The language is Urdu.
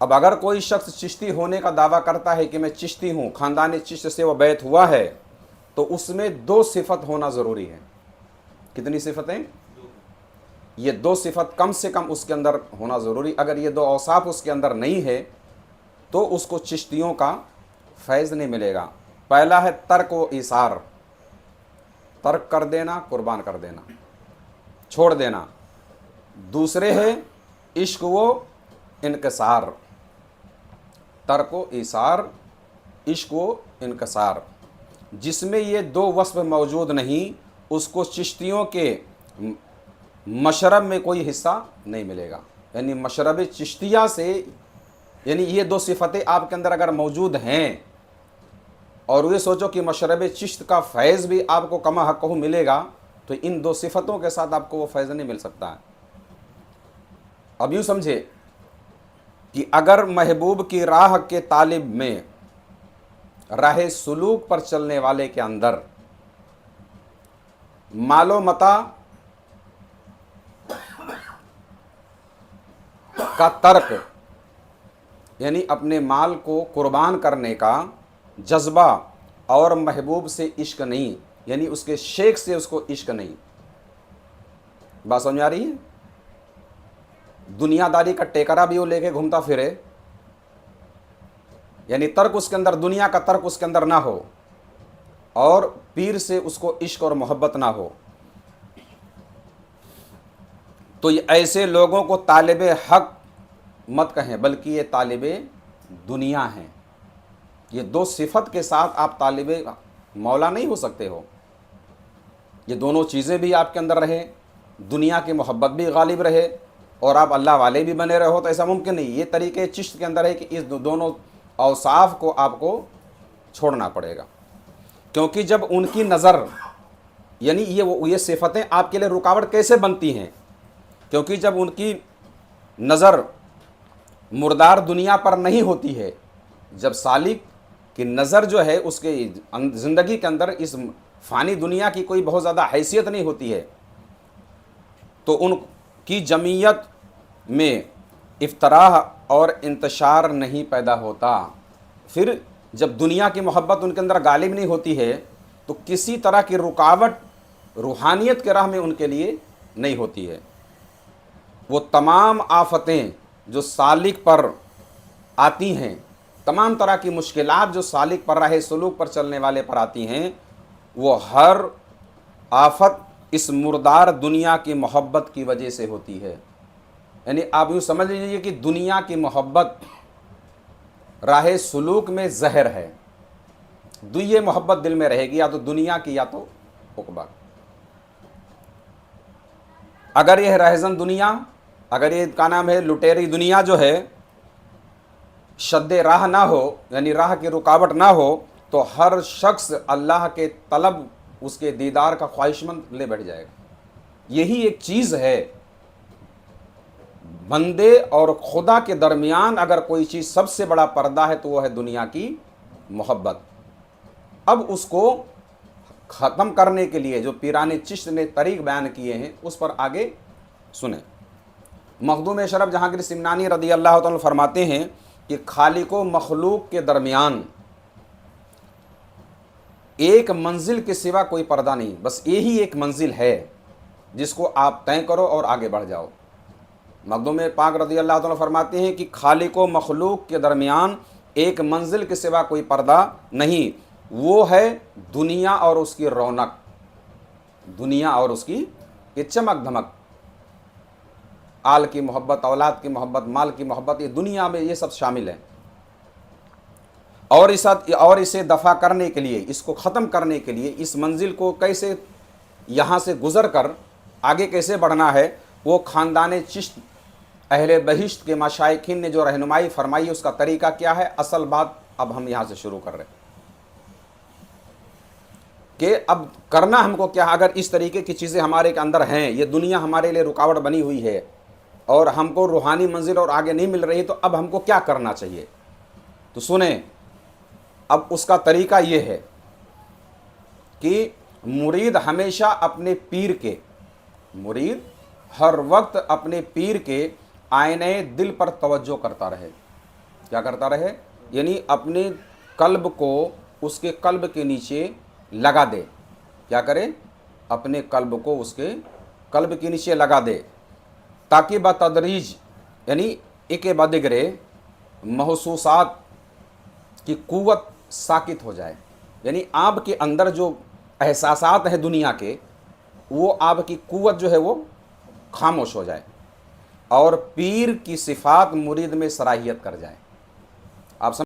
اب اگر کوئی شخص چشتی ہونے کا دعویٰ کرتا ہے کہ میں چشتی ہوں، خاندان چشت سے وہ بیعت ہوا ہے، تو اس میں 2 صفت ہونا ضروری ہے۔ کتنی صفتیں؟ یہ 2 صفت کم سے کم اس کے اندر ہونا ضروری۔ اگر یہ 2 اوصاف اس کے اندر نہیں ہے تو اس کو چشتیوں کا فیض نہیں ملے گا۔ پہلا ہے ترک و ایثار، ترک کر دینا، قربان کر دینا، چھوڑ دینا۔ دوسرے ہے عشق و انکسار، ترک و ایثار، عشق و انکسار۔ جس میں یہ 2 وصف موجود نہیں اس کو چشتیوں کے مشرب میں کوئی حصہ نہیں ملے گا۔ یعنی مشرب چشتیہ سے، یعنی یہ 2 صفتیں آپ کے اندر اگر موجود ہیں اور یہ سوچو کہ مشرب چشت کا فیض بھی آپ کو کما حق ملے گا، تو ان 2 صفتوں کے ساتھ آپ کو وہ فیض نہیں مل سکتا ہے۔ اب یوں سمجھے کہ اگر محبوب کی راہ کے طالب میں، راہ سلوک پر چلنے والے کے اندر مال و متاع کا ترک، یعنی اپنے مال کو قربان کرنے کا جذبہ، اور محبوب سے عشق نہیں، یعنی اس کے شیخ سے اس کو عشق نہیں، بات سمجھ آ رہی ہے؟ دنیا داری کا ٹیکرا بھی وہ لے کے گھومتا پھرے، یعنی ترک اس کے اندر، دنیا کا ترک اس کے اندر نہ ہو، اور پیر سے اس کو عشق اور محبت نہ ہو، تو یہ ایسے لوگوں کو طالب حق مت کہیں، بلکہ یہ طالب دنیا ہیں۔ یہ 2 صفت کے ساتھ آپ طالب مولا نہیں ہو سکتے ہو۔ یہ دونوں چیزیں بھی آپ کے اندر رہے، دنیا کی محبت بھی غالب رہے، اور آپ اللہ والے بھی بنے رہو، تو ایسا ممکن نہیں۔ یہ طریقے چشت کے اندر ہے کہ اس دونوں اوصاف کو آپ کو چھوڑنا پڑے گا، کیونکہ جب ان کی نظر، یعنی یہ صفتیں آپ کے لیے رکاوٹ کیسے بنتی ہیں؟ کیونکہ جب ان کی نظر مردار دنیا پر نہیں ہوتی ہے، جب سالک کی نظر جو ہے اس کے زندگی کے اندر اس فانی دنیا کی کوئی بہت زیادہ حیثیت نہیں ہوتی ہے، تو ان کی جمعیت میں افتراح اور انتشار نہیں پیدا ہوتا۔ پھر جب دنیا کی محبت ان کے اندر غالب نہیں ہوتی ہے تو کسی طرح کی رکاوٹ روحانیت کے راہ میں ان کے لیے نہیں ہوتی ہے۔ وہ تمام آفتیں جو سالک پر آتی ہیں، تمام طرح کی مشکلات جو سالک پر راہ سلوک پر چلنے والے پر آتی ہیں، وہ ہر آفت اس مردار دنیا کی محبت کی وجہ سے ہوتی ہے۔ یعنی آپ یوں سمجھ لیجیے کہ دنیا کی محبت راہ سلوک میں زہر ہے۔ یہ محبت دل میں رہے گی، یا تو دنیا کی یا تو عقبہ۔ اگر یہ رہزن دنیا، اگر یہ کا نام ہے لٹیری دنیا جو ہے، شد راہ نہ ہو، یعنی راہ کی رکاوٹ نہ ہو، تو ہر شخص اللہ کے طلب، اس کے دیدار کا خواہشمند لے بیٹھ جائے گا۔ یہی ایک چیز ہے، بندے اور خدا کے درمیان اگر کوئی چیز سب سے بڑا پردہ ہے تو وہ ہے دنیا کی محبت۔ اب اس کو ختم کرنے کے لیے جو پیران چشت نے طریق بیان کیے ہیں اس پر آگے سنیں۔ مخدوم اشرف جہانگیر سمنانی رضی اللہ تعالیٰ فرماتے ہیں کہ خالق و مخلوق کے درمیان ایک منزل کے سوا کوئی پردہ نہیں، بس یہی ایک منزل ہے جس کو آپ طے کرو اور آگے بڑھ جاؤ۔ مخدوم پاک رضی اللہ تعالیٰ فرماتے ہیں کہ خالق و مخلوق کے درمیان ایک منزل کے سوا کوئی پردہ نہیں، وہ ہے دنیا اور اس کی رونق، دنیا اور اس کی یہ چمک دھمک، آل کی محبت، اولاد کی محبت، مال کی محبت، یہ دنیا میں یہ سب شامل ہے۔ اور اسے دفع کرنے کے لیے، اس کو ختم کرنے کے لیے، اس منزل کو کیسے یہاں سے گزر کر آگے کیسے بڑھنا ہے، وہ خاندان چشت اہل بہشت کے مشائخین نے جو رہنمائی فرمائی، اس کا طریقہ کیا ہے، اصل بات اب ہم یہاں سے شروع کر رہے ہیں کہ اب کرنا ہم کو کیا، اگر اس طریقے کی چیزیں ہمارے کے اندر ہیں، یہ دنیا ہمارے لیے رکاوٹ بنی ہوئی ہے اور ہم کو روحانی منزل اور آگے نہیں مل رہی، تو اب ہم کو کیا کرنا چاہیے؟ تو سنیں، اب اس کا طریقہ یہ ہے کہ مرید ہمیشہ اپنے پیر کے، مرید ہر وقت اپنے پیر کے آئینہ دل پر توجہ کرتا رہے۔ کیا کرتا رہے؟ یعنی اپنے قلب کو اس کے قلب کے نیچے لگا دے. کیا کرے؟ اپنے قلب کو اس کے قلب کے نیچے لگا دے تاکہ بتدریج یعنی ایک بعد دیگرے محسوسات کی قوت ساکت ہو جائے. یعنی آپ کے اندر جو احساسات ہیں دنیا کے، وہ آپ کی قوت جو ہے وہ خاموش ہو جائے اور پیر کی صفات مرید میں صلاحیت کر جائے.